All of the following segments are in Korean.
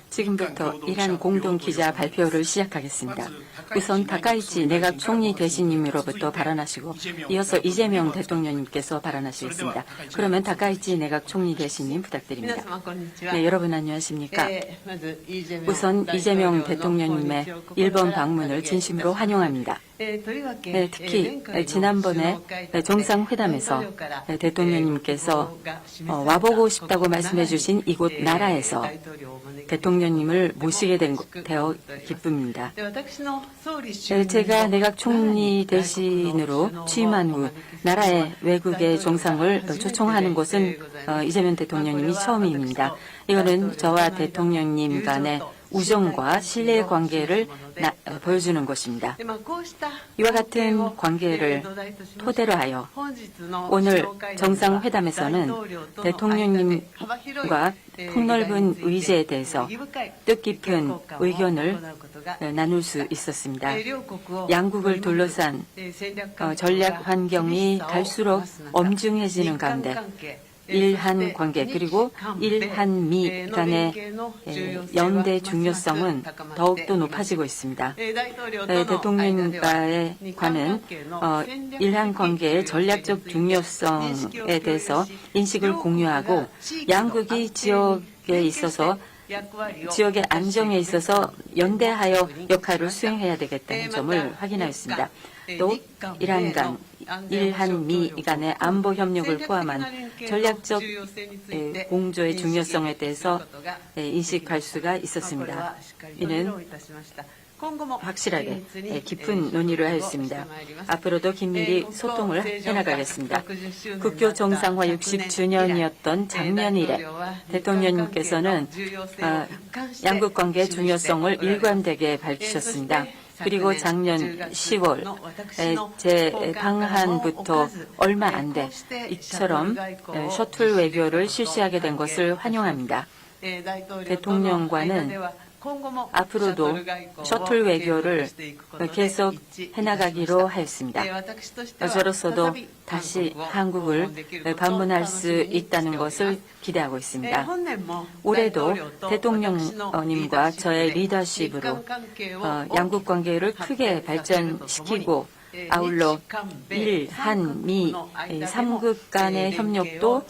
지금부터 이란 공동 기자 발표를 시작하겠습니다. 우선 다카이치 내각 총리 대신님으로부터 발언하시고 이어서 이재명 대통령님께서 발언하시겠습니다. 그러면 다카이치 내각 총리 대신님 부탁드립니다. 네, 여러분 안녕하십니까? 우선 이재명 대통령님의 일본 방문을 진심으로 환영합니다. 네, 특히 지난번에 정상회담에서 대통령님께서 와보고 싶다고 말씀해 주신 이곳 나라에서 대통령님을 모시게 되어 기쁩니다. 제가 내각 총리 대신으로 취임한 후 나라의 외국의 정상을 초청하는 것은 이재명 대통령님이 처음입니다. 이거는 저와 대통령님 간의 우정과 신뢰의 관계를 보여주는 것입니다. 이와 같은 관계를 토대로 하여 오늘 정상회담에서는 대통령님과 폭넓은 의제에 대해서 뜻깊은 의견을 나눌 수 있었습니다. 양국을 둘러싼 전략 환경이 갈수록 엄중해지는 가운데 일한 관계 그리고 일한미 간의 연대 중요성은 더욱더 높아지고 있습니다. 대통령과의 관은 일한 관계의 전략적 중요성에 대해서 인식을 공유하고 양국이 지역에 있어서 지역의 안정에 있어서 연대하여 역할을 수행해야 되겠다는 점을 확인하였습니다. 또 이란 간, 일한미 간의 안보 협력을 포함한 전략적 공조의 중요성에 대해서 인식할 수가 있었습니다. 이는 확실하게 깊은 논의를 하였습니다. 앞으로도 긴밀히 소통을 해나가겠습니다. 국교 정상화 60주년이었던 작년 이래 대통령님께서는 양국 관계의 중요성을 일관되게 밝히셨습니다. 그리고 작년 10월 제 방한부터 얼마 안 돼 이처럼 셔틀 외교를 실시하게 된 것을 환영합니다. 대통령과는 앞으로도 셔틀 외교를 계속 해나가기로 하였습니다. 저로서도 다시 한국을 방문할 수 있다는 것을 기대하고 있습니다. 올해도 대통령님과 저의 리더십으로 양국 관계를 크게 발전시키고 아울러 일, 한, 미 3국 간의 협력도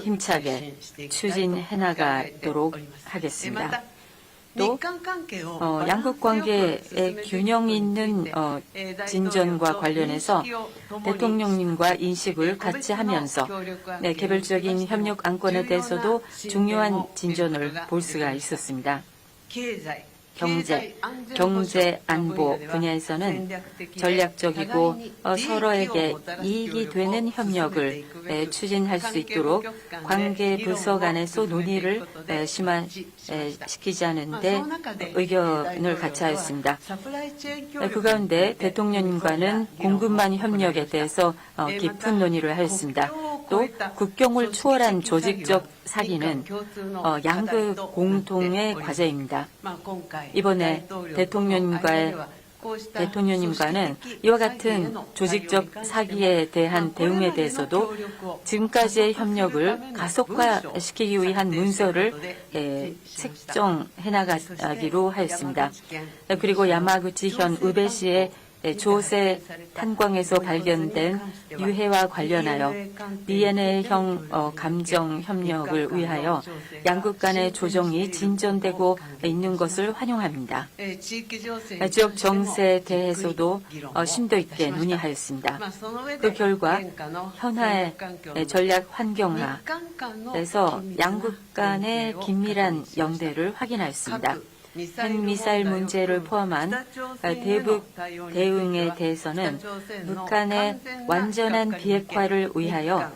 힘차게 추진해 나가도록 하겠습니다. 또 양국 관계의 균형 있는 진전과 관련해서 대통령님과 인식을 같이 하면서 개별적인 협력 안건에 대해서도 중요한 진전을 볼 수가 있었습니다. 경제 안보 분야에서는 전략적이고 서로에게 이익이 되는 협력을 추진할 수 있도록 관계 부서 간에서 논의를 심화시키자는 데 의견을 같이 하였습니다. 그 가운데 대통령님과는 공급망 협력에 대해서 깊은 논의를 하였습니다. 또 국경을 초월한 조직적 사기는 양국 공통의 과제입니다. 이번에 대통령님과는 이와 같은 조직적 사기에 대한 대응에 대해서도 지금까지의 협력을 가속화시키기 위한 문서를 책정해 나가기로 하였습니다. 그리고 야마구치현 우베시의 조세 탄광에서 발견된 유해와 관련하여 DNA형 감정 협력을 위하여 양국 간의 조정이 진전되고 있는 것을 환영합니다. 지역 정세에 대해서도 심도 있게 논의하였습니다. 그 결과 현화의 전략 환경하에서 양국 간의 긴밀한 연대를 확인하였습니다. 핵미사일 문제를 포함한 대북 대응에 대해서는 북한의 완전한 비핵화를 위하여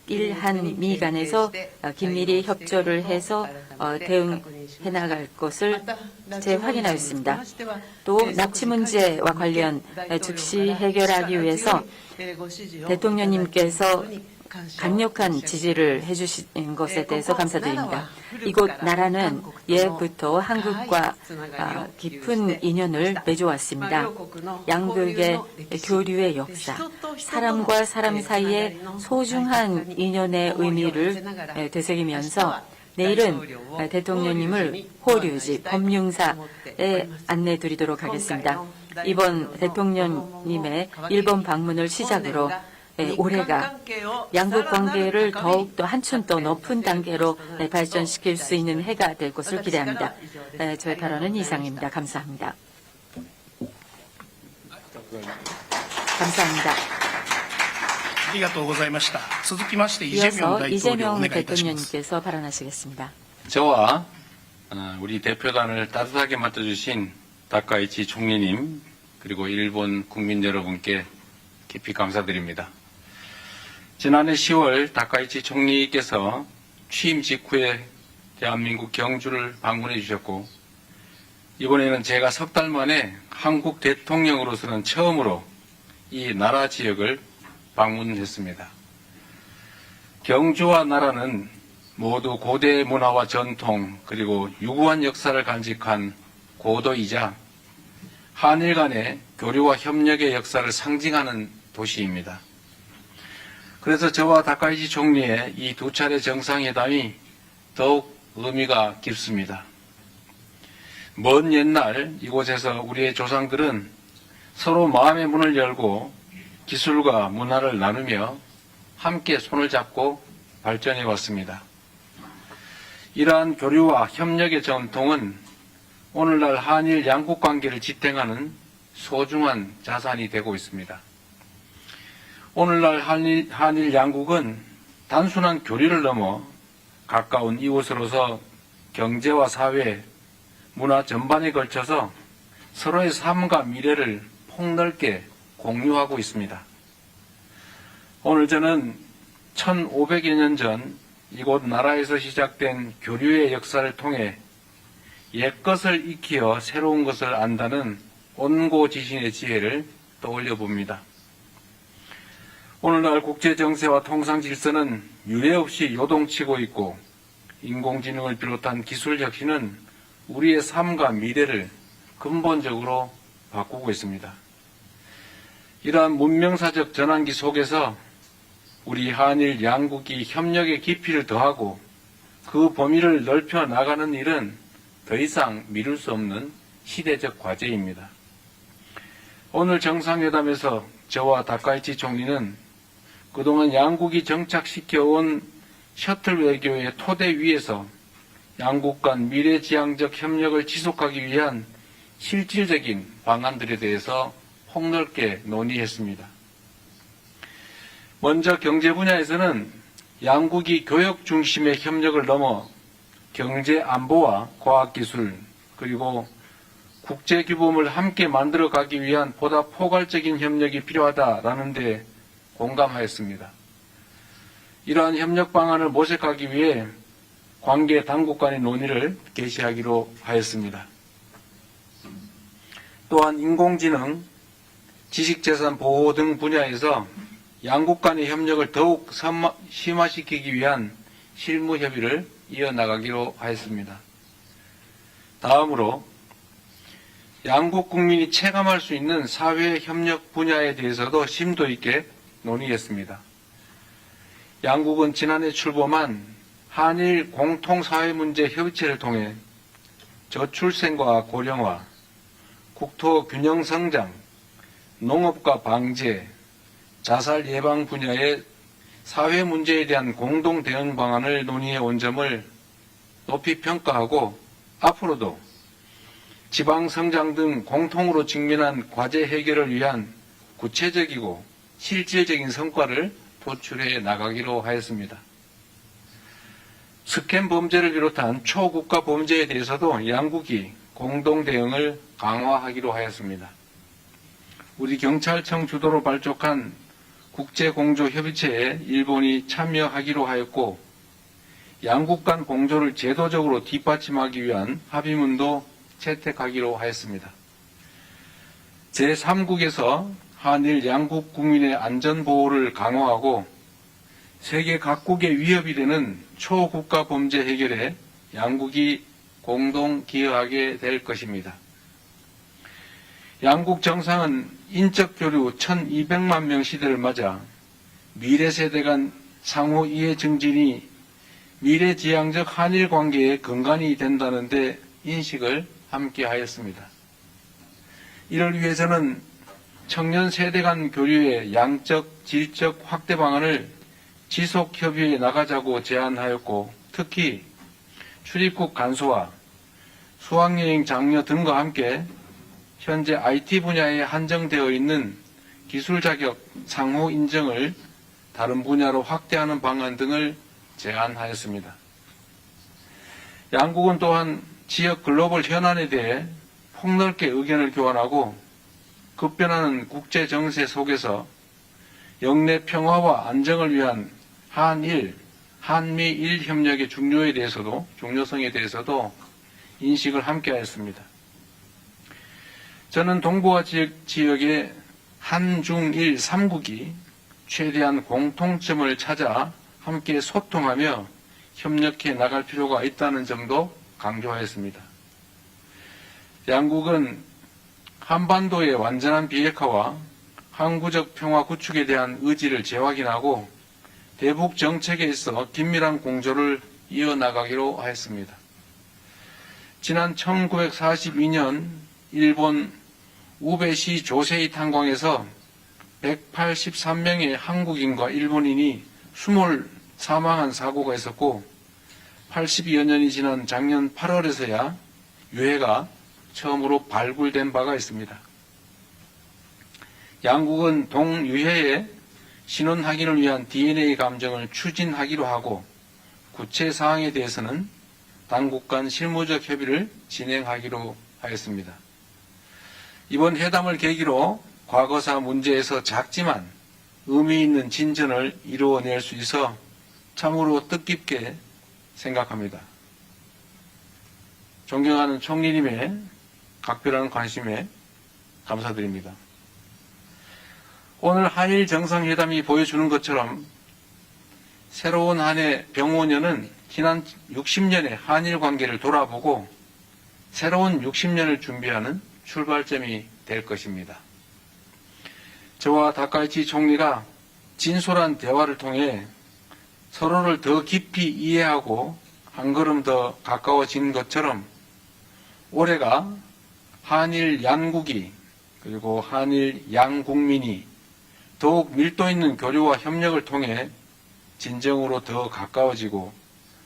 일한미 간에서 긴밀히 협조를 해서 대응해 나갈 것을 재확인하였습니다. 또 납치 문제와 관련 즉시 해결하기 위해서 대통령님께서 강력한 지지를 해주신 것에 대해서 감사드립니다. 이곳 나라는 예부터 한국과 깊은 인연을 맺어왔습니다. 양국의 교류의 역사, 사람과 사람 사이의 소중한 인연의 의미를 되새기면서 내일은 대통령님을 호류지 법융사에 안내 드리도록 하겠습니다. 이번 대통령님의 일본 방문을 시작으로 올해가 양국 관계를 더욱더 한층 더 높은 단계로 발전시킬 수 있는 해가 될 것을 기대합니다. 저의 발언은 이상입니다. 감사합니다. 감사합니다. 이어서 이재명 대통령님께서 발언하시겠습니다. 저와 우리 대표단을 따뜻하게 맡아주신 다카이치 총리님 그리고 일본 국민 여러분께 깊이 감사드립니다. 지난해 10월 다카이치 총리께서 취임 직후에 대한민국 경주를 방문해 주셨고 이번에는 제가 석 달 만에 한국 대통령으로서는 처음으로 이 나라 지역을 방문했습니다. 경주와 나라는 모두 고대 문화와 전통 그리고 유구한 역사를 간직한 고도이자 한일 간의 교류와 협력의 역사를 상징하는 도시입니다. 그래서 저와 다카이치 총리의 이 두 차례 정상회담이 더욱 의미가 깊습니다. 먼 옛날 이곳에서 우리의 조상들은 서로 마음의 문을 열고 기술과 문화를 나누며 함께 손을 잡고 발전해 왔습니다. 이러한 교류와 협력의 전통은 오늘날 한일 양국 관계를 지탱하는 소중한 자산이 되고 있습니다. 오늘날 한일 양국은 단순한 교류를 넘어 가까운 이웃으로서 경제와 사회, 문화 전반에 걸쳐서 서로의 삶과 미래를 폭넓게 공유하고 있습니다. 오늘 저는 1500여 년 전 이곳 나라에서 시작된 교류의 역사를 통해 옛것을 익히어 새로운 것을 안다는 온고지신의 지혜를 떠올려 봅니다. 오늘날 국제정세와 통상질서는 유례없이 요동치고 있고 인공지능을 비롯한 기술 혁신은 우리의 삶과 미래를 근본적으로 바꾸고 있습니다. 이러한 문명사적 전환기 속에서 우리 한일 양국이 협력의 깊이를 더하고 그 범위를 넓혀 나가는 일은 더 이상 미룰 수 없는 시대적 과제입니다. 오늘 정상회담에서 저와 다카이치 총리는 그동안 양국이 정착시켜온 셔틀 외교의 토대 위에서 양국 간 미래지향적 협력을 지속하기 위한 실질적인 방안들에 대해서 폭넓게 논의했습니다. 먼저 경제 분야에서는 양국이 교역 중심의 협력을 넘어 경제 안보와 과학기술 그리고 국제규범을 함께 만들어가기 위한 보다 포괄적인 협력이 필요하다라는 데 공감하였습니다. 이러한 협력 방안을 모색하기 위해 관계 당국 간의 논의를 개시하기로 하였습니다. 또한 인공지능, 지식재산 보호 등 분야에서 양국 간의 협력을 더욱 심화시키기 위한 실무 협의를 이어나가기로 하였습니다. 다음으로 양국 국민이 체감할 수 있는 사회 협력 분야에 대해서도 심도 있게 논의했습니다. 양국은 지난해 출범한 한일 공통사회문제 협의체를 통해 저출생과 고령화, 국토 균형 성장, 농업과 방제, 자살 예방 분야의 사회 문제에 대한 공동 대응 방안을 논의해 온 점을 높이 평가하고 앞으로도 지방 성장 등 공통으로 직면한 과제 해결을 위한 구체적이고 실질적인 성과를 도출해 나가기로 하였습니다. 스캔 범죄를 비롯한 초국가 범죄에 대해서도 양국이 공동 대응을 강화하기로 하였습니다. 우리 경찰청 주도로 발족한 국제공조협의체에 일본이 참여하기로 하였고 양국 간 공조를 제도적으로 뒷받침하기 위한 합의문도 채택하기로 하였습니다. 제3국에서 한일 양국 국민의 안전보호를 강화하고 세계 각국의 위협이 되는 초국가 범죄 해결에 양국이 공동 기여하게 될 것입니다. 양국 정상은 인적 교류 1200만 명 시대를 맞아 미래 세대 간 상호 이해 증진이 미래지향적 한일 관계의 근간이 된다는 데 인식을 함께 하였습니다. 이를 위해서는 청년 세대 간 교류의 양적, 질적 확대 방안을 지속 협의해 나가자고 제안하였고, 특히 출입국 간소화, 수학여행 장려 등과 함께 현재 IT 분야에 한정되어 있는 기술 자격 상호 인정을 다른 분야로 확대하는 방안 등을 제안하였습니다. 양국은 또한 지역 글로벌 현안에 대해 폭넓게 의견을 교환하고 급변하는 국제 정세 속에서 영내 평화와 안정을 위한 한일, 한미일 협력의 중요성에 대해서도 인식을 함께 하였습니다. 저는 동북아 지역의 한중일 3국이 최대한 공통점을 찾아 함께 소통하며 협력해 나갈 필요가 있다는 점도 강조하였습니다. 양국은 한반도의 완전한 비핵화와 항구적 평화 구축에 대한 의지를 재확인하고 대북 정책에 있어 긴밀한 공조를 이어나가기로 하였습니다. 지난 1942년 일본 우베시 조세이 탄광에서 183명의 한국인과 일본인이 수몰 사망한 사고가 있었고 82여 년이 지난 작년 8월에서야 유해가 처음으로 발굴된 바가 있습니다. 양국은 동유해의 신원 확인을 위한 DNA 감정을 추진하기로 하고 구체 사항에 대해서는 당국 간 실무적 협의를 진행하기로 하였습니다. 이번 회담을 계기로 과거사 문제에서 작지만 의미 있는 진전을 이루어낼 수 있어 참으로 뜻깊게 생각합니다. 존경하는 총리님의 각별한 관심에 감사드립니다. 오늘 한일 정상회담이 보여주는 것처럼 새로운 한 해 병오년은 지난 60년의 한일 관계를 돌아보고 새로운 60년을 준비하는 출발점이 될 것입니다. 저와 다카이치 총리가 진솔한 대화를 통해 서로를 더 깊이 이해하고 한 걸음 더 가까워진 것처럼 올해가 한일 양국이 그리고 한일 양국민이 더욱 밀도 있는 교류와 협력을 통해 진정으로 더 가까워지고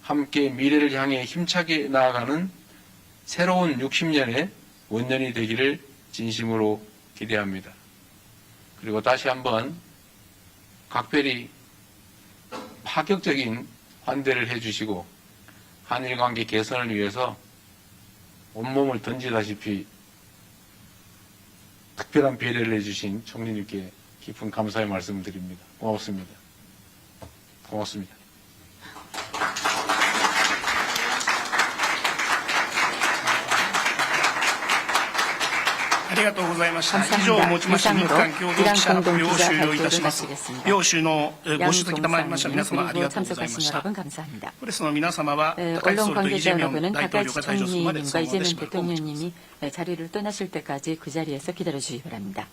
함께 미래를 향해 힘차게 나아가는 새로운 60년의 원년이 되기를 진심으로 기대합니다. 그리고 다시 한번 각별히 파격적인 환대를 해주시고 한일 관계 개선을 위해서 온몸을 던지다시피 특별한 배려를 해주신 총리님께 깊은 감사의 말씀을 드립니다. 고맙습니다. 고맙습니다. ありがとうございました。 감사합니다. 以上をもちまして日 이상으로 韓共同記者 이란 発表を 공동기자 終了いたし 발표를 ます。 마치겠습니다. 両州のご出席いただきました皆様あり 양종상님 がとうござい 그리고 まし 참석하신 た。 여러분 감사합니다. プレスの皆様は 언론 高市総理とイ・ 관계자 ジェミョン 여러분은 大統領が 다카이치 退場するまでそ 총리님과 の場でし 이재명 ばらくお待ちください。 대통령님이 자리를 떠나실 때까지 그 자리에서 기다려주시기 바랍니다.